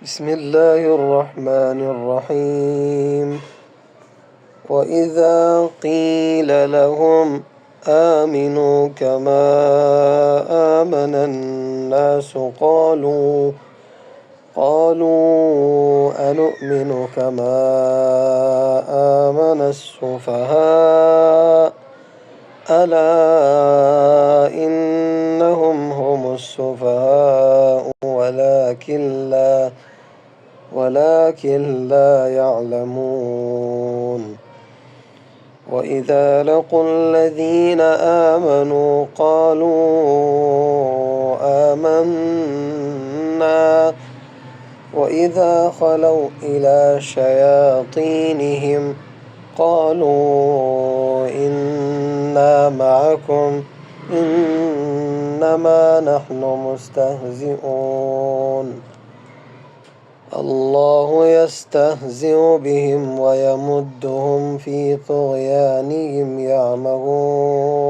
بسم الله الرحمن الرحيم. وإذا قيل لهم آمنوا كما آمن الناس قالوا أنؤمن كما آمن السفهاء ألا إنهم هم السفهاء ولكن لا يعلمون. وإذا لقوا الذين آمنوا قالوا آمنا وإذا خلوا إلى شياطينهم قالوا إنا معكم إنما نحن مستهزئون. الله يستهزئ بهم ويمدهم في طغيانهم يعمهون.